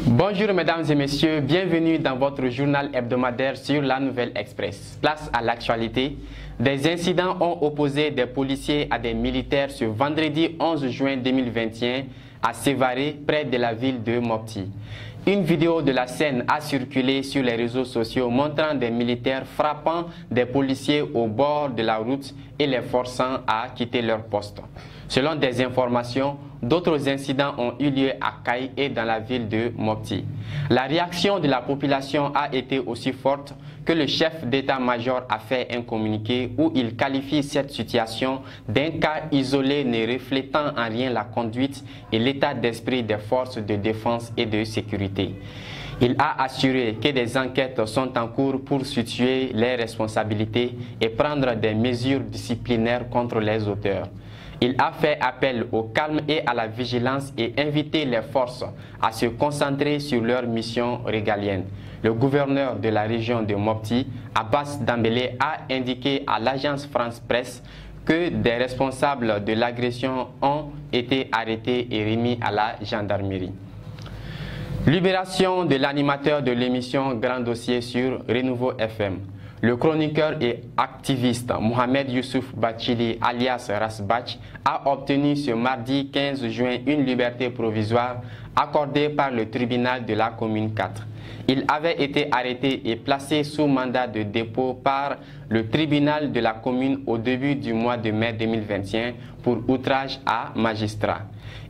Bonjour mesdames et messieurs, bienvenue dans votre journal hebdomadaire sur La Nouvelle Express. Place à l'actualité. Des incidents ont opposé des policiers à des militaires ce vendredi 11 juin 2021 à Sévaré, près de la ville de Mopti. Une vidéo de la scène a circulé sur les réseaux sociaux montrant des militaires frappant des policiers au bord de la route et les forçant à quitter leur poste. Selon des informations, d'autres incidents ont eu lieu à Kaï et dans la ville de Mopti. La réaction de la population a été aussi forte que le chef d'état-major a fait un communiqué où il qualifie cette situation d'un cas isolé ne reflétant en rien la conduite et l'état d'esprit des forces de défense et de sécurité. Il a assuré que des enquêtes sont en cours pour situer les responsabilités et prendre des mesures disciplinaires contre les auteurs. Il a fait appel au calme et à la vigilance et invité les forces à se concentrer sur leur mission régalienne. Le gouverneur de la région de Mopti, Abbas Dambélé, a indiqué à l'agence France Presse que des responsables de l'agression ont été arrêtés et remis à la gendarmerie. Libération de l'animateur de l'émission Grand Dossier sur Renouveau FM. Le chroniqueur et activiste Mohamed Youssouf Bachili alias Rasbach a obtenu ce mardi 15 juin une liberté provisoire accordée par le tribunal de la commune 4. Il avait été arrêté et placé sous mandat de dépôt par le tribunal de la commune au début du mois de mai 2021 pour outrage à magistrat.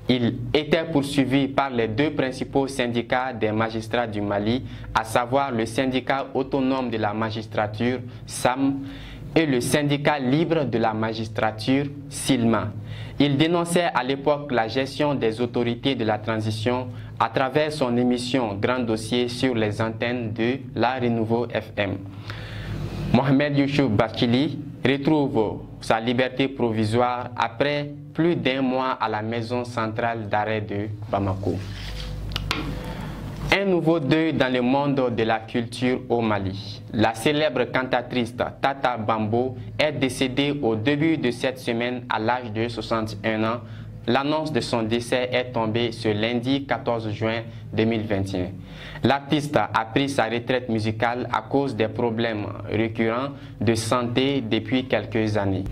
Il était poursuivi par les deux principaux syndicats des magistrats du Mali, à savoir le syndicat autonome de la magistrature, SAM, et le syndicat libre de la magistrature, SILMA. Il dénonçait à l'époque la gestion des autorités de la transition à travers son émission Grand Dossier sur les antennes de la Renouveau FM. Mohamed Youssouf Bachili retrouve sa liberté provisoire après plus d'un mois à la maison centrale d'arrêt de Bamako. Un nouveau deuil dans le monde de la culture au Mali. La célèbre cantatrice Tata Bambo est décédée au début de cette semaine à l'âge de 61 ans. L'annonce de son décès est tombée ce lundi 14 juin 2021. L'artiste a pris sa retraite musicale à cause des problèmes récurrents de santé depuis quelques années.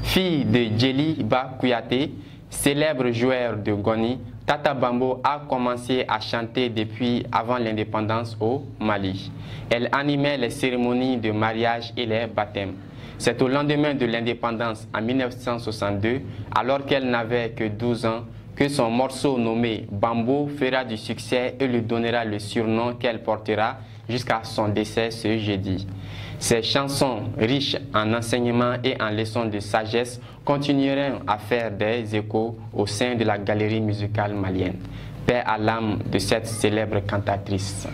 Fille de Djeli Ba Kouyaté, célèbre joueur de Goni, Tata Bambo a commencé à chanter depuis avant l'indépendance au Mali. Elle animait les cérémonies de mariage et les baptêmes. C'est au lendemain de l'indépendance en 1962, alors qu'elle n'avait que 12 ans, que son morceau nommé Bambo fera du succès et lui donnera le surnom qu'elle portera jusqu'à son décès ce jeudi. Ces chansons riches en enseignements et en leçons de sagesse continueront à faire des échos au sein de la galerie musicale malienne. Paix à l'âme de cette célèbre cantatrice.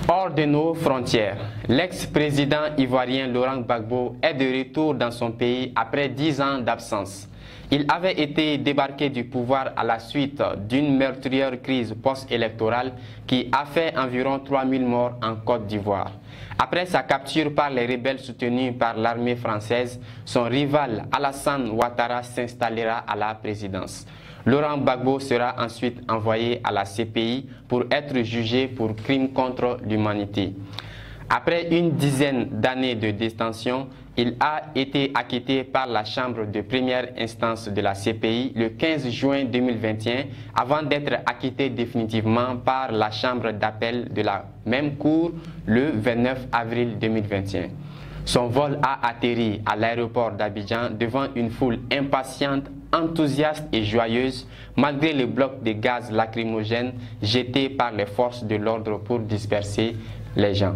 Hors de nos frontières, l'ex-président ivoirien Laurent Gbagbo est de retour dans son pays après 10 ans d'absence. Il avait été débarqué du pouvoir à la suite d'une meurtrière crise post-électorale qui a fait environ 3000 morts en Côte d'Ivoire. Après sa capture par les rebelles soutenus par l'armée française, son rival Alassane Ouattara s'installera à la présidence. Laurent Gbagbo sera ensuite envoyé à la CPI pour être jugé pour crimes contre l'humanité. Après une dizaine d'années de détention, il a été acquitté par la chambre de première instance de la CPI le 15 juin 2021 avant d'être acquitté définitivement par la chambre d'appel de la même cour le 29 avril 2021. Son vol a atterri à l'aéroport d'Abidjan devant une foule impatiente, enthousiaste et joyeuse malgré le bloc de gaz lacrymogène jeté par les forces de l'ordre pour disperser les gens.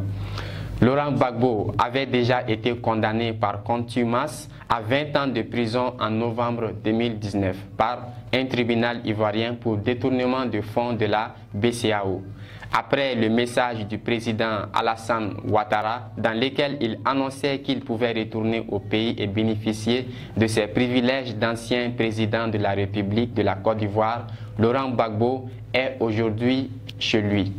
Laurent Gbagbo avait déjà été condamné par contumace à 20 ans de prison en novembre 2019 par un tribunal ivoirien pour détournement de fonds de la BCEAO. Après le message du président Alassane Ouattara dans lequel il annonçait qu'il pouvait retourner au pays et bénéficier de ses privilèges d'ancien président de la République de la Côte d'Ivoire, Laurent Gbagbo est aujourd'hui chez lui.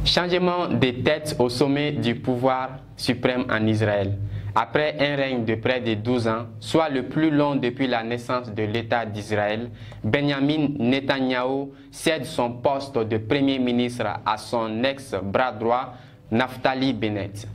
Changement des têtes au sommet du pouvoir suprême en Israël. Après un règne de près de 12 ans, soit le plus long depuis la naissance de l'État d'Israël, Benjamin Netanyahou cède son poste de Premier ministre à son ex-bras droit, Naftali Bennett.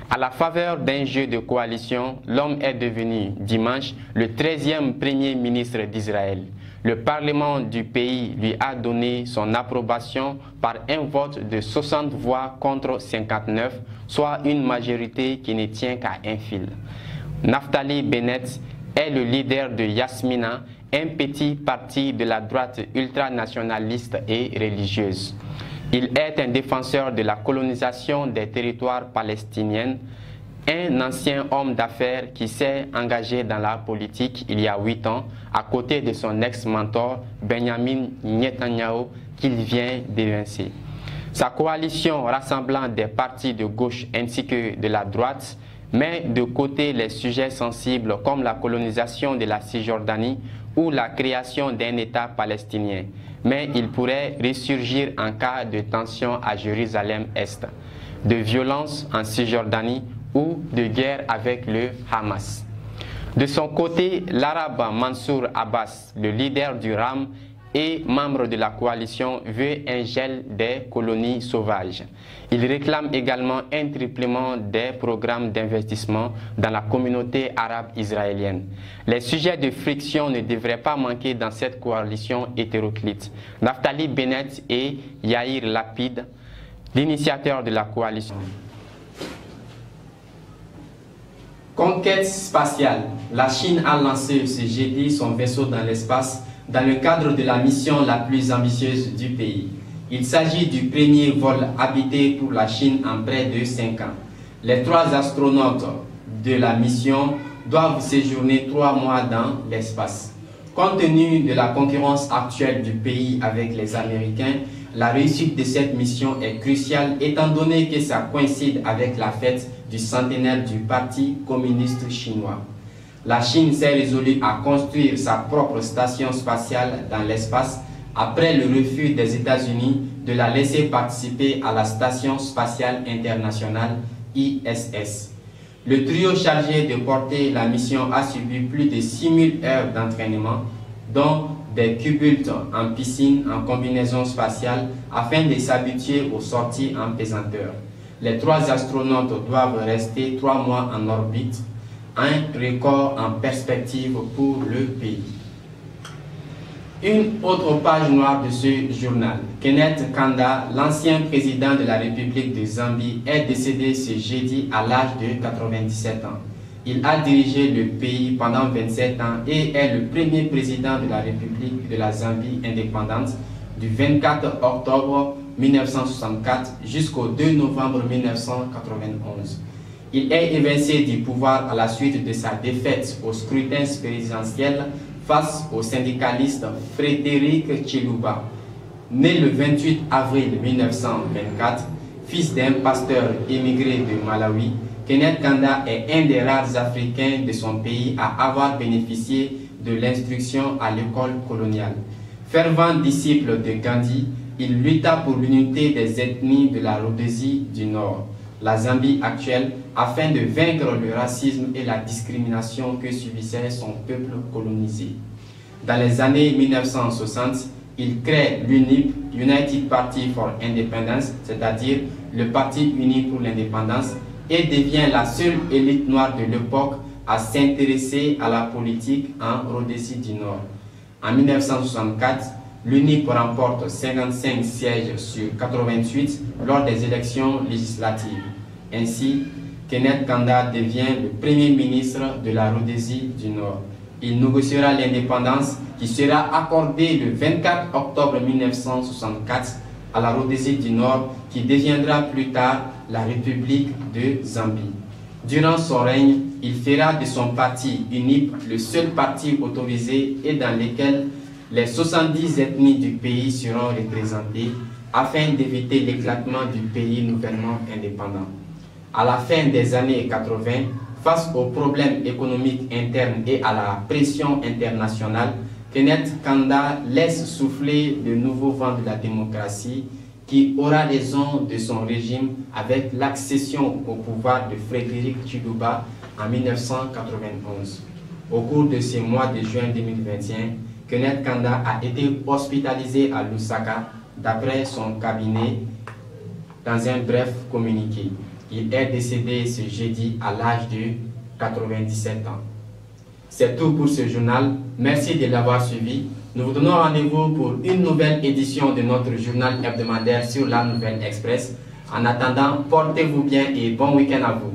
À la faveur d'un jeu de coalition, l'homme est devenu dimanche le 13e Premier ministre d'Israël. Le Parlement du pays lui a donné son approbation par un vote de 60 voix contre 59, soit une majorité qui ne tient qu'à un fil. Naftali Bennett est le leader de Yasmina, un petit parti de la droite ultranationaliste et religieuse. Il est un défenseur de la colonisation des territoires palestiniens, un ancien homme d'affaires qui s'est engagé dans la politique il y a 8 ans à côté de son ex-mentor Benjamin Netanyahou qu'il vient d'évincer. Sa coalition rassemblant des partis de gauche ainsi que de la droite met de côté les sujets sensibles comme la colonisation de la Cisjordanie ou la création d'un État palestinien, mais il pourrait ressurgir en cas de tension à Jérusalem-Est, de violence en Cisjordanie ou de guerre avec le Hamas. De son côté, l'arabe Mansour Abbas, le leader du RAM et membre de la coalition, veut un gel des colonies sauvages. Il réclame également un triplement des programmes d'investissement dans la communauté arabe israélienne. Les sujets de friction ne devraient pas manquer dans cette coalition hétéroclite. Naftali Bennett et Yair Lapid, l'initiateur de la coalition. Conquête spatiale. La Chine a lancé ce jeudi son vaisseau dans l'espace dans le cadre de la mission la plus ambitieuse du pays. Il s'agit du premier vol habité pour la Chine en près de 5 ans. Les 3 astronautes de la mission doivent séjourner 3 mois dans l'espace. Compte tenu de la concurrence actuelle du pays avec les Américains, la réussite de cette mission est cruciale étant donné que ça coïncide avec la fête du centenaire du Parti communiste chinois. La Chine s'est résolue à construire sa propre station spatiale dans l'espace après le refus des États-Unis de la laisser participer à la Station spatiale internationale ISS. Le trio chargé de porter la mission a subi plus de 6000 heures d'entraînement, dont des cubultes en piscine en combinaison spatiale afin de s'habituer aux sorties en pesanteur. Les 3 astronautes doivent rester 3 mois en orbite, un record en perspective pour le pays. Une autre page noire de ce journal. Kenneth Kanda, l'ancien président de la République de Zambie, est décédé ce jeudi à l'âge de 97 ans. Il a dirigé le pays pendant 27 ans et est le premier président de la République de la Zambie indépendante du 24 octobre 1964 jusqu'au 2 novembre 1991. Il est évincé du pouvoir à la suite de sa défaite au scrutin présidentiel face au syndicaliste Frédéric Chiluba. Né le 28 avril 1924, fils d'un pasteur émigré de Malawi, Kenneth Kanda est un des rares Africains de son pays à avoir bénéficié de l'instruction à l'école coloniale. Fervent disciple de Gandhi, il lutta pour l'unité des ethnies de la Rhodésie du Nord, la Zambie actuelle, afin de vaincre le racisme et la discrimination que subissait son peuple colonisé. Dans les années 1960, il crée l'UNIP, United Party for Independence, c'est-à-dire le Parti uni pour l'indépendance, et devient la seule élite noire de l'époque à s'intéresser à la politique en Rhodésie du Nord. En 1964, l'UNIP remporte 55 sièges sur 88 lors des élections législatives. Ainsi, Kenneth Kanda devient le premier ministre de la Rhodésie du Nord. Il négociera l'indépendance qui sera accordée le 24 octobre 1964 à la Rhodésie du Nord, qui deviendra plus tard la République de Zambie. Durant son règne, il fera de son parti UNIP le seul parti autorisé et dans lequel les 70 ethnies du pays seront représentées afin d'éviter l'éclatement du pays nouvellement indépendant. À la fin des années 80, face aux problèmes économiques internes et à la pression internationale, Kenneth Kanda laisse souffler de nouveaux vents de la démocratie qui aura raison de son régime avec l'accession au pouvoir de Frédéric Chiluba en 1991. Au cours de ces mois de juin 2021, Kenneth Kanda a été hospitalisé à Lusaka d'après son cabinet dans un bref communiqué. Il est décédé ce jeudi à l'âge de 97 ans. C'est tout pour ce journal. Merci de l'avoir suivi. Nous vous donnons rendez-vous pour une nouvelle édition de notre journal hebdomadaire sur La Nouvelle Express. En attendant, portez-vous bien et bon week-end à vous.